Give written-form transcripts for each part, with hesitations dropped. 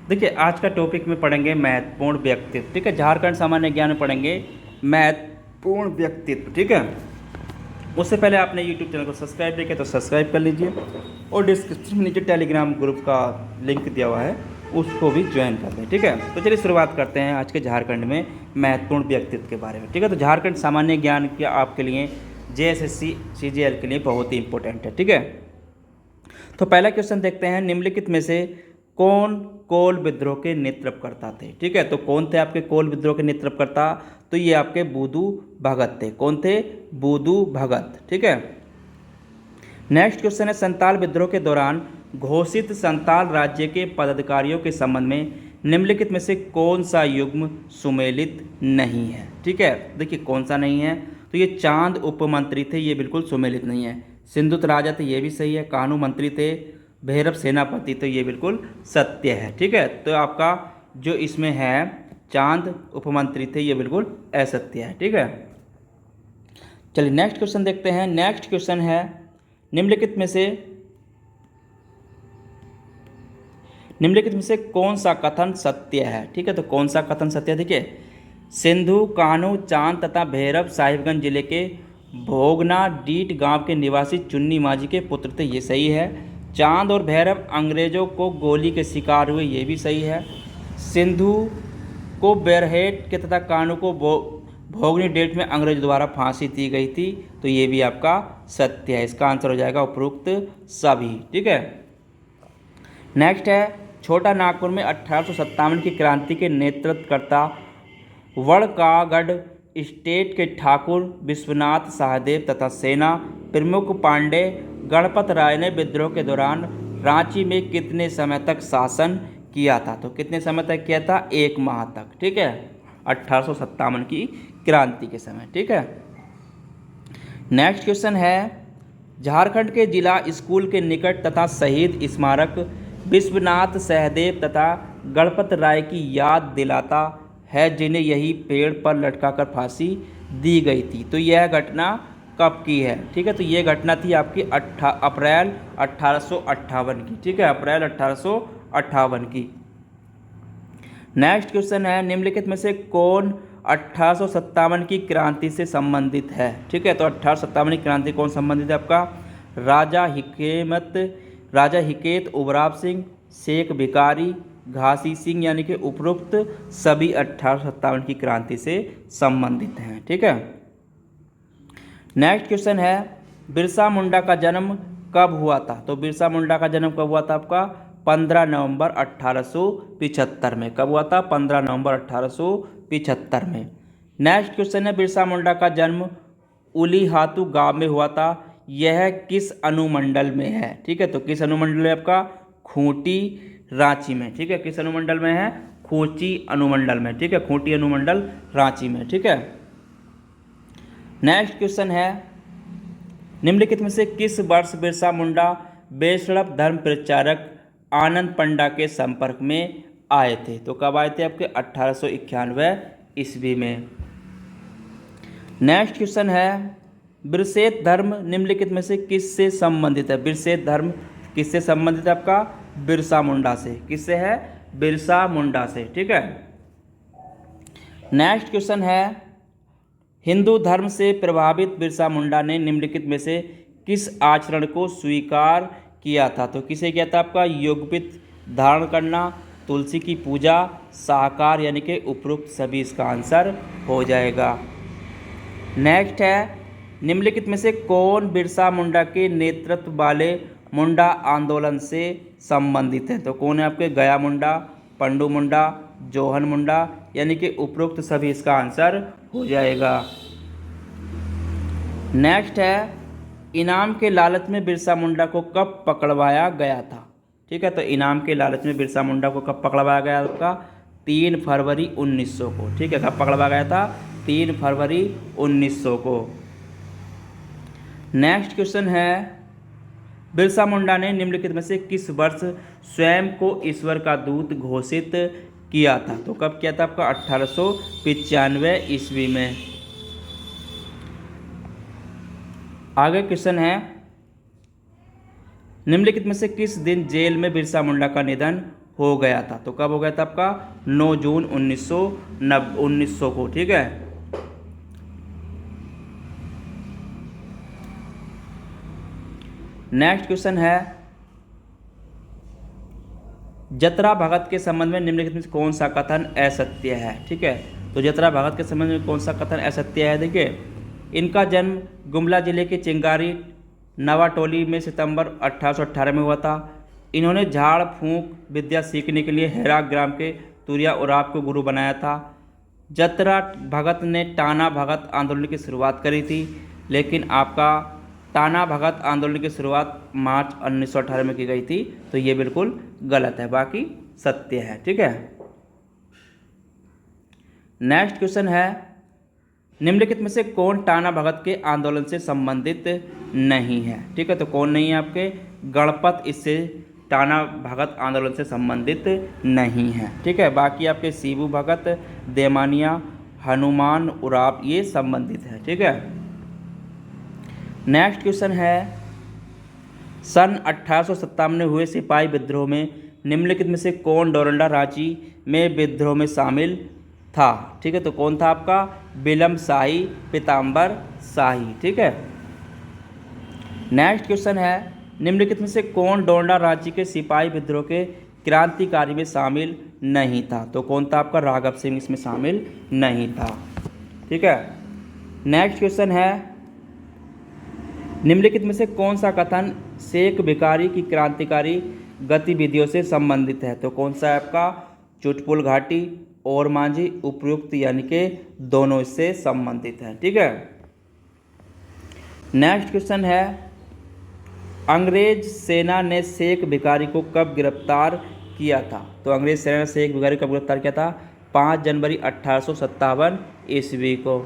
देखिए आज का टॉपिक में पढ़ेंगे महत्वपूर्ण व्यक्तित्व। ठीक है, झारखंड सामान्य ज्ञान में पढ़ेंगे महत्वपूर्ण व्यक्तित्व। ठीक है, उससे पहले आपने यूट्यूब चैनल को सब्सक्राइब नहीं किया तो सब्सक्राइब कर लीजिए और डिस्क्रिप्शन में नीचे टेलीग्राम ग्रुप का लिंक दिया हुआ है, उसको भी ज्वाइन कर लें। ठीक है, तो चलिए शुरुआत करते हैं आज के झारखंड में महत्वपूर्ण व्यक्तित्व के बारे में। ठीक है, तो झारखंड सामान्य ज्ञान के आपके लिए JSSC CGL के लिए बहुत ही इंपॉर्टेंट है। ठीक है, तो पहला क्वेश्चन देखते हैं, निम्नलिखित में से कौन कोल विद्रोह के नेतृत्व करता थे। ठीक है, तो कौन थे आपके कोल विद्रोह के नेतृत्व करता, तो ये आपके बुधु भगत थे। कौन थे? बुधु भगत। ठीक है, नेक्स्ट क्वेश्चन है, संताल विद्रोह के दौरान घोषित संताल राज्य के पदाधिकारियों के संबंध में निम्नलिखित में से कौन सा युग्म सुमेलित नहीं है। ठीक है, देखिए कौन सा नहीं है, तो ये चांद उपमंत्री थे, ये बिल्कुल सुमेलित नहीं है। सिंधुत राजा थे, ये भी सही है। कानू मंत्री थे। भैरव सेनापति, तो ये बिल्कुल सत्य है। ठीक है, तो आपका जो इसमें है चांद उपमंत्री थे, ये बिल्कुल असत्य है। ठीक है, चलिए नेक्स्ट क्वेश्चन देखते हैं। नेक्स्ट क्वेश्चन है, निम्नलिखित में से कौन सा कथन सत्य है। ठीक है, तो कौन सा कथन सत्य है? देखिए, सिंधु, कान्हू, चांद तथा भैरव साहिबगंज जिले के भोगना डीट गांव के निवासी चुन्नी माझी के पुत्र थे, ये सही है। चांद और भैरव अंग्रेजों को गोली के शिकार हुए, ये भी सही है। सिंधु को बेरहेट के तथा कान्हू को भोगनी डेट में अंग्रेजों द्वारा फांसी दी गई थी, तो ये भी आपका सत्य है। इसका आंसर हो जाएगा उपरोक्त सभी। ठीक है, नेक्स्ट है, छोटा नागपुर में 1857 की क्रांति के नेतृत्वकर्ता वड़कागढ़ स्टेट के ठाकुर विश्वनाथ सहदेव तथा सेना प्रमुख पांडे गणपत राय ने विद्रोह के दौरान रांची में कितने समय तक शासन किया था। तो कितने समय तक किया था? 1 माह तक। ठीक है, 1857 की क्रांति के समय। ठीक है, नेक्स्ट क्वेश्चन है, झारखंड के जिला स्कूल के निकट तथा शहीद स्मारक विश्वनाथ सहदेव तथा गणपत राय की याद दिलाता है, जिन्हें यही पेड़ पर लटकाकर फांसी दी गई थी। तो यह घटना कब की है? ठीक है, तो ये घटना थी आपकी अप्रैल 1858 की। ठीक है, अप्रैल 1858 की। नेक्स्ट क्वेश्चन है, निम्नलिखित में से कौन 1857 की क्रांति से संबंधित है। ठीक है, तो 1857 की क्रांति कौन संबंधित है? आपका राजा हिकेत उबराब सिंह, शेख भिकारी, घासी सिंह, यानी कि उपरोक्त सभी 1857 की क्रांति से संबंधित हैं। ठीक है, नेक्स्ट क्वेश्चन है, बिरसा मुंडा का जन्म कब हुआ था। तो बिरसा मुंडा का जन्म कब हुआ था? आपका 15 नवंबर 1875 में। कब हुआ था? 15 नवंबर 1875 में। नेक्स्ट क्वेश्चन है, बिरसा मुंडा का जन्म उलीहातू गांव में हुआ था, यह किस अनुमंडल में है? ठीक है, तो किस अनुमंडल में? आपका खूंटी रांची में। ठीक है, किस अनुमंडल में है? खूंटी अनुमंडल में। ठीक है, खूंटी अनुमंडल रांची में। ठीक है, नेक्स्ट क्वेश्चन है, निम्नलिखित में से किस वर्ष बिरसा मुंडा वैष्णव धर्म प्रचारक आनंद पंडा के संपर्क में आए थे। तो कब आए थे? आपके 1891 ईस्वी में। नेक्स्ट क्वेश्चन है, बिरसैत धर्म निम्नलिखित में से किससे संबंधित है? बिरसैत धर्म किससे संबंधित है? आपका बिरसा मुंडा से। किससे है? बिरसा मुंडा से। ठीक है, नेक्स्ट क्वेश्चन है, हिंदू धर्म से प्रभावित बिरसा मुंडा ने निम्नलिखित में से किस आचरण को स्वीकार किया था। तो किसे किया था? आपका योगपित धारण करना, तुलसी की पूजा, शाकाहार, यानी कि उपरोक्त सभी इसका आंसर हो जाएगा। नेक्स्ट है, निम्नलिखित में से कौन बिरसा मुंडा के नेतृत्व वाले मुंडा आंदोलन से संबंधित है। तो कौन है आपके? गया मुंडा, पंडू मुंडा, जोहन मुंडा, यानी कि उपरोक्त सभी इसका आंसर हो जाएगा। नेक्स्ट है, इनाम के लालच में बिरसा मुंडा को कब पकड़वाया गया था। ठीक है, तो इनाम के लालच में बिरसा मुंडा को कब पकड़वाया गया? आपका 3 फरवरी 1900 को। ठीक है, कब पकड़वाया गया था? 3 फरवरी 1900 को। नेक्स्ट क्वेश्चन है, बिरसा मुंडा ने निम्नलिखित में से किस वर्ष स्वयं को ईश्वर का दूत घोषित किया था। तो कब किया था? आपका 1895 ईस्वी में। आगे क्वेश्चन है, निम्नलिखित में से किस दिन जेल में बिरसा मुंडा का निधन हो गया था। तो कब हो गया था आपका 9 जून 1900 को। ठीक है, नेक्स्ट क्वेश्चन है जतरा भगत के संबंध में निम्नलिखित में से कौन सा कथन असत्य है। ठीक है, तो जतरा भगत के संबंध में कौन सा कथन असत्य है। देखिए, इनका जन्म गुमला जिले के चिंगारी नवाटोली में सितंबर 1818 में हुआ था। इन्होंने झाड़ फूंक विद्या सीखने के लिए हेरा ग्राम के तुरिया उराव को गुरु बनाया था। जतरा भगत ने टाना भगत आंदोलन की शुरुआत करी थी, लेकिन आपका टाना भगत आंदोलन की शुरुआत मार्च 1918 में की गई थी। तो ये बिल्कुल गलत है, बाकी सत्य है। ठीक है, नेक्स्ट क्वेश्चन है निम्नलिखित में से कौन टाना भगत के आंदोलन से संबंधित नहीं है। ठीक है, तो कौन नहीं है आपके गणपत इससे टाना भगत आंदोलन से संबंधित नहीं है। ठीक है, बाकी आपके सीबू भगत, देमानिया, हनुमान उराव ये संबंधित है। ठीक है, नेक्स्ट क्वेश्चन है सन 1857 में हुए सिपाही विद्रोह में निम्नलिखित में से कौन डोरंडा रांची में विद्रोह में शामिल था। ठीक है, तो कौन था आपका बिलम शाही, पीताम्बर शाही। ठीक है, नेक्स्ट क्वेश्चन है निम्नलिखित में से कौन डोरंडा रांची के सिपाही विद्रोह के क्रांतिकारी में शामिल नहीं था। तो कौन था आपका राघव सिंह इसमें शामिल नहीं था। ठीक है, नेक्स्ट क्वेश्चन है निम्नलिखित में से कौन सा कथन शेख भिखारी की क्रांतिकारी गतिविधियों से संबंधित है। तो कौन सा है आपका चुटपुल घाटी और मांझी उपयुक्त, यानी कि दोनों इससे संबंधित है। ठीक है, नेक्स्ट क्वेश्चन है अंग्रेज सेना ने शेख भिखारी को कब गिरफ्तार किया था। तो अंग्रेज सेना ने शेख भिखारी को कब गिरफ्तार किया था 5 जनवरी 1857 ईस्वी को।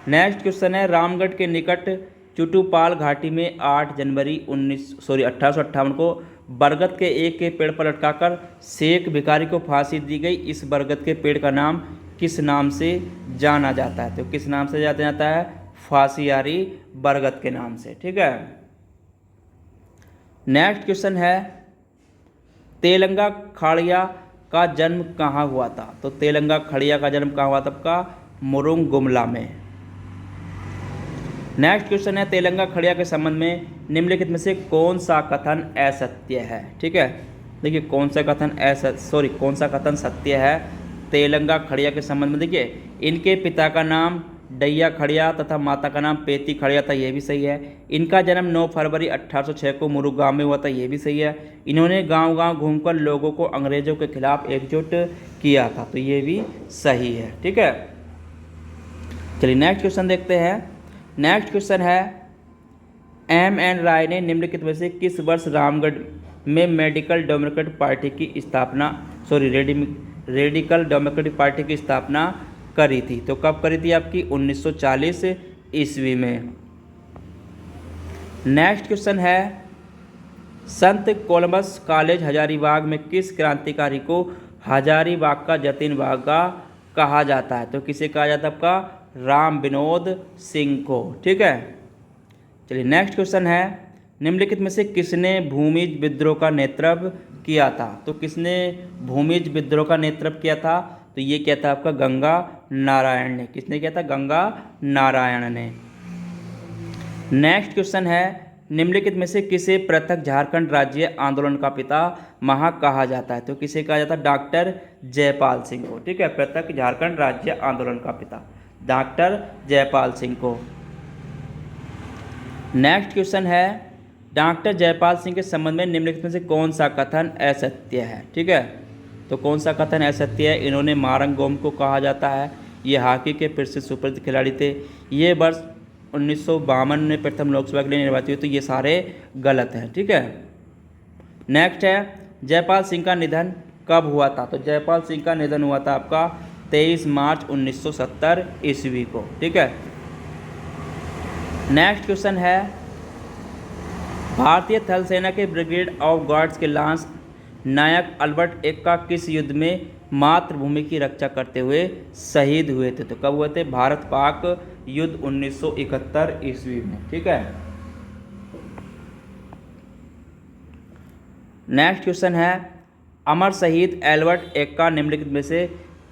नेक्स्ट क्वेश्चन है रामगढ़ के निकट चुटुपाल घाटी में 8 जनवरी 1858 को बरगद के एक के पेड़ पर लटकाकर शेख भिखारी को फांसी दी गई। इस बरगद के पेड़ का नाम किस नाम से जाना जाता है। तो किस नाम से जाना जाता है फांसीयारी बरगद के नाम से। ठीक है, नेक्स्ट क्वेश्चन है तेलंगा खड़िया का जन्म कहाँ हुआ था। तो तेलंगा खड़िया का जन्म कहाँ हुआ था आपका मुरुंग गुमला में। नेक्स्ट क्वेश्चन है तेलंगा खड़िया के संबंध में निम्नलिखित में से कौन सा कथन असत्य है। ठीक है, देखिए कौन सा कथन सत्य है तेलंगा खड़िया के संबंध में। देखिए इनके पिता का नाम डैया खड़िया तथा माता का नाम पेती खड़िया था, ये भी सही है। इनका जन्म 9 फरवरी 1806 को मुरुगांव में हुआ था, ये भी सही है। इन्होंने गांव-गांव घूमकर लोगों को अंग्रेजों के खिलाफ एकजुट किया था, तो ये भी सही है। ठीक है, चलिए नेक्स्ट क्वेश्चन देखते हैं। नेक्स्ट क्वेश्चन है M.N. राय ने निम्नलिखित में से किस वर्ष रामगढ़ में रेडिकल डेमोक्रेटिक पार्टी की स्थापना करी थी। तो कब करी थी आपकी 1940 ईस्वी में। नेक्स्ट क्वेश्चन है संत कोलंबस कॉलेज हजारीबाग में किस क्रांतिकारी को हजारीबाग का जतीन बागा कहा जाता है। तो किसे कहा जाता है आपका राम विनोद सिंह को। ठीक है, चलिए नेक्स्ट क्वेश्चन है निम्नलिखित में से किसने भूमिज विद्रोह का नेतृत्व किया था। तो किसने भूमिज विद्रोह का नेतृत्व किया था। तो ये क्या था आपका गंगा नारायण ने। किसने किया था गंगा नारायण ने। नेक्स्ट क्वेश्चन है निम्नलिखित में से किसे पृथक झारखंड राज्य आंदोलन का पिता महा कहा जाता है। तो किसे कहा जाता है डॉक्टर जयपाल सिंह को। ठीक है, पृथक झारखंड राज्य आंदोलन का पिता डॉक्टर जयपाल सिंह को। नेक्स्ट क्वेश्चन है डॉक्टर जयपाल सिंह के संबंध में निम्नलिखित में से कौन सा कथन असत्य है। ठीक है, तो कौन सा कथन असत्य है। इन्होंने मारंग गोम को कहा जाता है, ये हॉकी के प्रसिद्ध सुप्रसिद्ध खिलाड़ी थे, ये वर्ष 1952 में प्रथम लोकसभा के लिए निर्वाचित हुए। तो ये सारे गलत हैं। ठीक है, नेक्स्ट है जयपाल सिंह का निधन कब हुआ था। तो जयपाल सिंह का निधन हुआ था आपका 23 मार्च 1970 ईस्वी को। ठीक है, नेक्स्ट क्वेश्चन है भारतीय थल सेना के ब्रिगेड ऑफ गार्ड्स के लांस नायक अल्बर्ट एक्का किस युद्ध में मातृभूमि की रक्षा करते हुए शहीद हुए थे। तो कब हुए थे भारत पाक युद्ध 1971 ईस्वी में। ठीक है, नेक्स्ट क्वेश्चन है अमर शहीद एल्बर्ट एक्का निम्नलिखित में से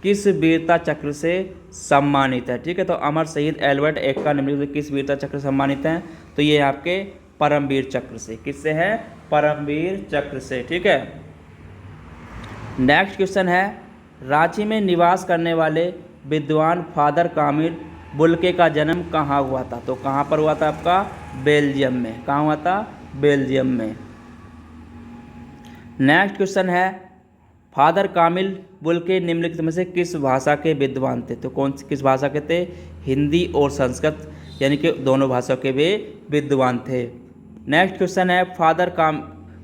किस वीरता चक्र से सम्मानित है? ठीक है, तो अमर शहीद एल्बर्ट एक्का निम्नलिखित में किस वीरता चक्र से सम्मानित हैं? तो ये आपके परमवीर चक्र से। किससे है? परमवीर चक्र से। ठीक है। नेक्स्ट क्वेश्चन है, रांची में निवास करने वाले विद्वान फादर कामिल बुल्के का जन्म कहाँ हुआ था? तो कहाँ पर हुआ था आपका? बेल्जियम में। कहाँ हुआ था? बेल्जियम में। नेक्स्ट क्वेश्चन है, फादर कामिल बुल्के निम्नलिखित में से किस भाषा के विद्वान थे? तो किस भाषा के थे? हिंदी और संस्कृत, यानी कि दोनों भाषाओं के वे विद्वान थे। नेक्स्ट क्वेश्चन है, फादर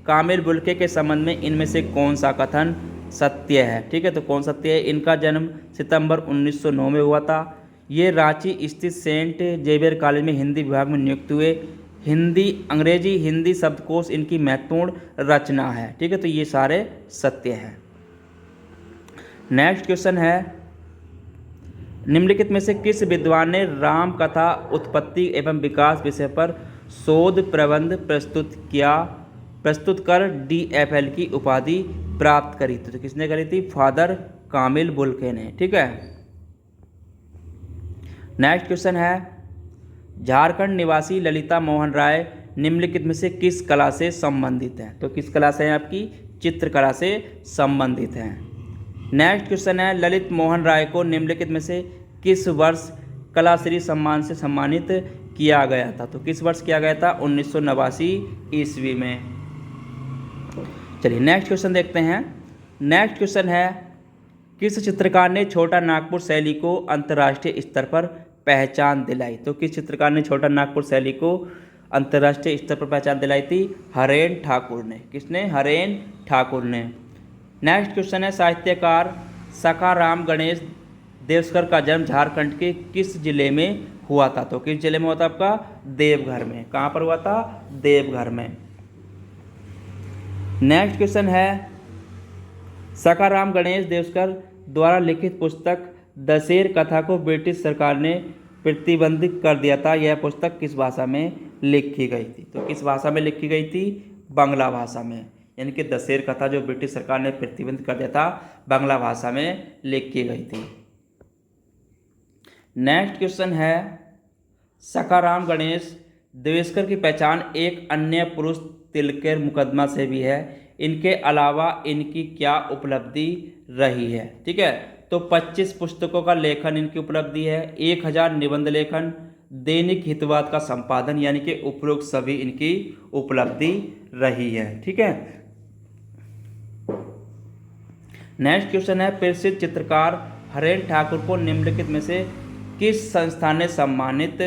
कामिल बुल्के के संबंध में इनमें से कौन सा कथन सत्य है? ठीक है, तो कौन सत्य है? इनका जन्म सितंबर 1909 में हुआ था। ये रांची स्थित सेंट जेवियर कॉलेज में हिंदी विभाग में नियुक्त हुए। अंग्रेजी हिंदी शब्दकोश इनकी महत्वपूर्ण रचना है। ठीक है, तो ये सारे सत्य हैं। नेक्स्ट क्वेश्चन है, निम्नलिखित में से किस विद्वान ने राम कथा उत्पत्ति एवं विकास विषय पर शोध प्रबंध प्रस्तुत कर DFL की उपाधि प्राप्त करी थी? तो किसने करी थी? फादर कामिल बुल्के ने। ठीक है। नेक्स्ट क्वेश्चन है, झारखंड निवासी ललिता मोहन राय निम्नलिखित में से किस कला से संबंधित हैं? तो किस कला से हैं? आपकी चित्रकला से संबंधित हैं। नेक्स्ट क्वेश्चन है, ललित मोहन राय को निम्नलिखित में से किस वर्ष कलाश्री सम्मान से सम्मानित किया गया था? तो किस वर्ष किया गया था? 1989 ईस्वी में। चलिए नेक्स्ट क्वेश्चन देखते हैं। नेक्स्ट क्वेश्चन है, किस चित्रकार ने छोटा नागपुर शैली को अंतर्राष्ट्रीय स्तर पर पहचान दिलाई? तो किस चित्रकार ने छोटा नागपुर शैली को अंतर्राष्ट्रीय स्तर पर पहचान दिलाई थी? हरेन ठाकुर ने। किसने? हरेन ठाकुर ने। नेक्स्ट क्वेश्चन है, साहित्यकार सखाराम गणेश देवस्कर का जन्म झारखंड के किस जिले में हुआ था? तो किस जिले में हुआ था आपका? देवघर में। कहाँ पर हुआ था? देवघर में। नेक्स्ट क्वेश्चन है, सखाराम गणेश देवस्कर द्वारा लिखित पुस्तक दशेर कथा को ब्रिटिश सरकार ने प्रतिबंधित कर दिया था। यह पुस्तक किस भाषा में लिखी गई थी? तो किस भाषा में लिखी गई थी? बांग्ला भाषा में। यानी कि दशेर कथा जो ब्रिटिश सरकार ने प्रतिबंधित कर दिया था, बांग्ला भाषा में लिखी गई थी। नेक्स्ट क्वेश्चन है, सखाराम गणेश देवस्कर की पहचान एक अन्य पुरुष तिलकेर मुकदमा से भी है। इनके अलावा इनकी क्या उपलब्धि रही है? ठीक है, तो 25 पुस्तकों का लेखन इनकी उपलब्धि है, 1000 निबंध लेखन, दैनिक हितवाद का संपादन, यानी कि उपरोक्त सभी इनकी उपलब्धि रही है। ठीक है। नेक्स्ट क्वेश्चन है, प्रसिद्ध चित्रकार हरेन ठाकुर को निम्नलिखित में से किस संस्था ने सम्मानित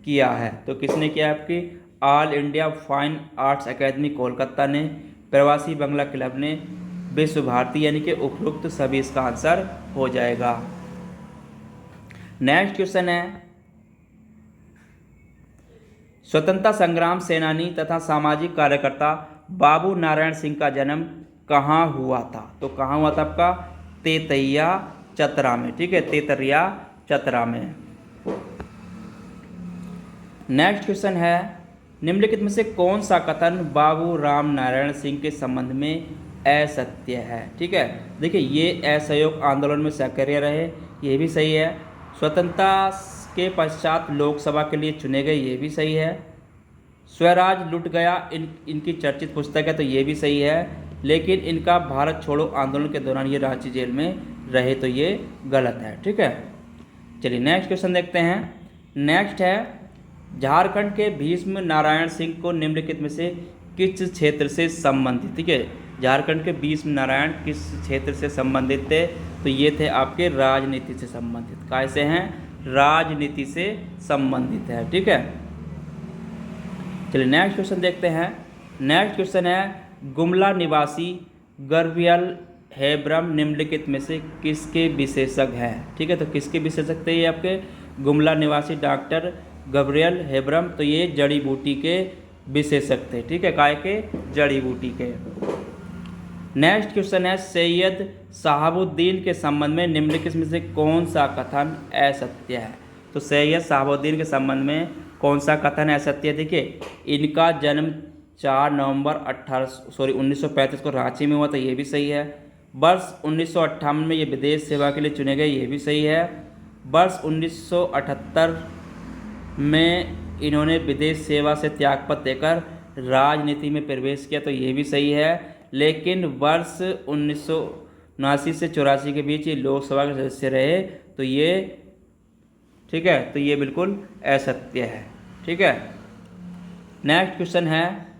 किया है? तो किसने किया? आपकी all India fine arts academy Kolkata ने, प्रवासी बंगला क्लब ने, विश्व भारती, यानी कि उपरोक्त सभी इसका आंसर हो जाएगा। नेक्स्ट क्वेश्चन है, स्वतंत्रता संग्राम सेनानी तथा सामाजिक कार्यकर्ता बाबू नारायण सिंह का जन्म कहाँ हुआ था? तो कहाँ हुआ था आपका? तेतरिया चतरा में। ठीक है, तेतरिया चतरा में। नेक्स्ट क्वेश्चन है, निम्नलिखित में से कौन सा कथन बाबू राम नारायण सिंह के संबंध में असत्य है? ठीक है, देखिए ये असहयोग आंदोलन में सक्रिय रहे, ये भी सही है। स्वतंत्रता के पश्चात लोकसभा के लिए चुने गए, ये भी सही है। स्वराज लुट गया इनकी चर्चित पुस्तक है, तो ये भी सही है। लेकिन इनका भारत छोड़ो आंदोलन के दौरान ये रांची जेल में रहे, तो ये गलत है। ठीक है, चलिए नेक्स्ट क्वेश्चन देखते हैं। नेक्स्ट है, झारखंड के भीष्म नारायण सिंह को निम्नलिखित में से किस क्षेत्र से संबंधित? ठीक है, झारखंड के भीष्म नारायण किस क्षेत्र से संबंधित थे? तो ये थे आपके राजनीति से संबंधित। कैसे हैं? राजनीति से संबंधित है। ठीक है, चलिए नेक्स्ट क्वेश्चन देखते हैं। नेक्स्ट क्वेश्चन है, गुमला निवासी गर्बियल हेब्रम निम्नलिखित में से किसके विशेषज्ञ हैं? ठीक है, तो किसके विशेषज्ञ थे ये आपके? गुमला निवासी डॉक्टर गब्रियल हेब्रम, तो ये जड़ी बूटी के विशेषज्ञ थे। ठीक है, काय के? जड़ी बूटी के। नेक्स्ट क्वेश्चन है, सैयद शहाबुद्दीन के संबंध में निम्नलिखित में से कौन सा कथन असत्य है? तो सैयद शहाबुद्दीन के संबंध में कौन सा कथन असत्य है? देखिए, इनका जन्म 4 नवंबर 1935 को रांची में हुआ था, ये भी सही है। वर्ष 1958 में ये विदेश सेवा के लिए चुने गए, ये भी सही है। वर्ष 1978 में इन्होंने विदेश सेवा से त्यागपत्र देकर राजनीति में प्रवेश किया, तो ये भी सही है। लेकिन वर्ष 1979 से 84 के बीच ये लोकसभा के सदस्य रहे, तो ये ठीक है, तो ये बिल्कुल असत्य है। ठीक है, नेक्स्ट क्वेश्चन है,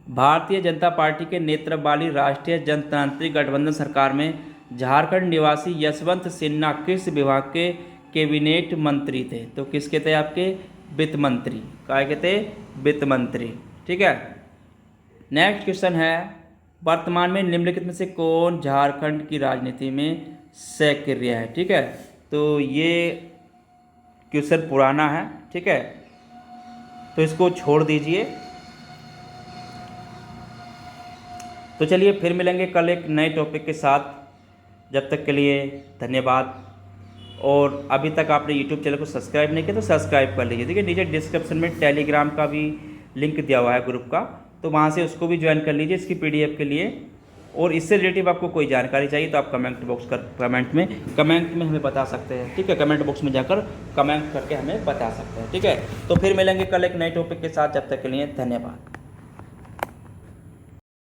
भारतीय जनता पार्टी के नेतृत्व वाली राष्ट्रीय जनतांत्रिक गठबंधन सरकार में झारखंड निवासी यशवंत सिन्हा किस विभाग के कैबिनेट मंत्री थे? तो किसके थे? आपके वित्त मंत्री। काय के थे? वित्त मंत्री। ठीक है, नेक्स्ट क्वेश्चन है, वर्तमान में निम्नलिखित में से कौन झारखंड की राजनीति में सक्रिय है? ठीक है, तो ये क्वेश्चन पुराना है। ठीक है, तो इसको छोड़ दीजिए। तो चलिए फिर मिलेंगे कल एक नए टॉपिक के साथ। जब तक के लिए धन्यवाद। और अभी तक आपने यूट्यूब चैनल को सब्सक्राइब नहीं किया तो सब्सक्राइब कर लीजिए। ठीक है, नीचे डिस्क्रिप्शन में टेलीग्राम का भी लिंक दिया हुआ है ग्रुप का, तो वहाँ से उसको भी ज्वाइन कर लीजिए इसकी PDF के लिए। और इससे रिलेटिव आपको कोई जानकारी चाहिए तो आप कमेंट में हमें बता सकते हैं। ठीक है, कमेंट बॉक्स में जाकर कमेंट करके हमें बता सकते हैं। ठीक है, तो फिर मिलेंगे कल एक नए टॉपिक के साथ। जब तक के लिए धन्यवाद।